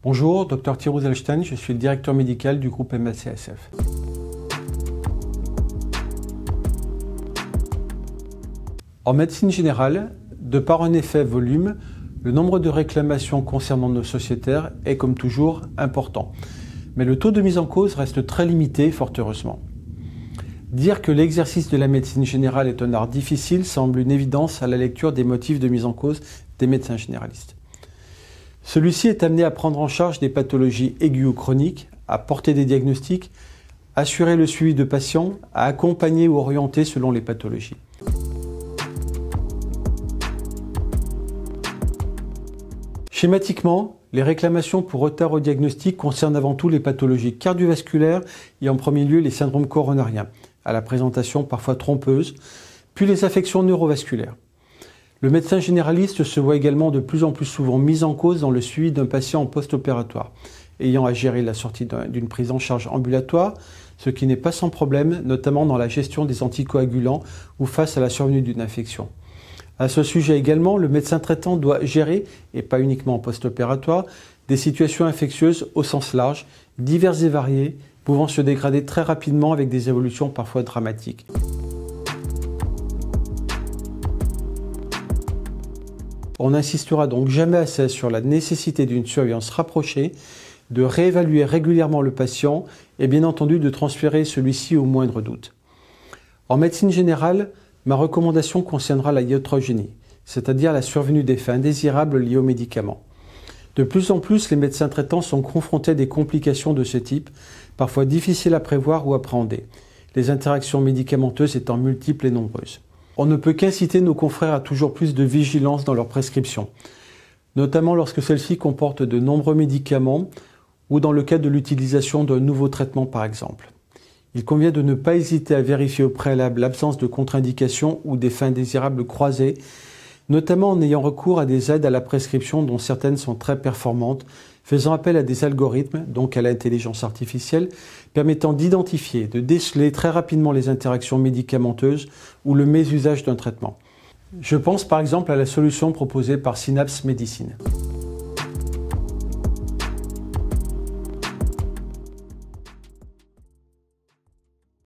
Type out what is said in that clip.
Bonjour, Dr Thierry Zelstein, je suis le directeur médical du groupe MACSF. En médecine générale, de par un effet volume, le nombre de réclamations concernant nos sociétaires est comme toujours important. Mais le taux de mise en cause reste très limité, fort heureusement. Dire que l'exercice de la médecine générale est un art difficile semble une évidence à la lecture des motifs de mise en cause des médecins généralistes. Celui-ci est amené à prendre en charge des pathologies aiguës ou chroniques, à porter des diagnostics, assurer le suivi de patients, à accompagner ou orienter selon les pathologies. Schématiquement, les réclamations pour retard au diagnostic concernent avant tout les pathologies cardiovasculaires et en premier lieu les syndromes coronariens, à la présentation parfois trompeuse, puis les affections neurovasculaires. Le médecin généraliste se voit également de plus en plus souvent mis en cause dans le suivi d'un patient en post-opératoire, ayant à gérer la sortie d'une prise en charge ambulatoire, ce qui n'est pas sans problème, notamment dans la gestion des anticoagulants ou face à la survenue d'une infection. À ce sujet également, le médecin traitant doit gérer, et pas uniquement en post-opératoire, des situations infectieuses au sens large, diverses et variées, pouvant se dégrader très rapidement avec des évolutions parfois dramatiques. On n'insistera donc jamais assez sur la nécessité d'une surveillance rapprochée, de réévaluer régulièrement le patient et bien entendu de transférer celui-ci au moindre doute. En médecine générale, ma recommandation concernera la iatrogénie, c'est-à-dire la survenue d'effets indésirables liés aux médicaments. De plus en plus, les médecins traitants sont confrontés à des complications de ce type, parfois difficiles à prévoir ou appréhender, les interactions médicamenteuses étant multiples et nombreuses. On ne peut qu'inciter nos confrères à toujours plus de vigilance dans leurs prescriptions, notamment lorsque celles-ci comportent de nombreux médicaments ou dans le cas de l'utilisation d'un nouveau traitement par exemple. Il convient de ne pas hésiter à vérifier au préalable l'absence de contre-indications ou d'effets indésirables croisés, notamment en ayant recours à des aides à la prescription dont certaines sont très performantes, faisant appel à des algorithmes, donc à l'intelligence artificielle, permettant d'identifier, de déceler très rapidement les interactions médicamenteuses ou le mésusage d'un traitement. Je pense par exemple à la solution proposée par Synapse Medicine.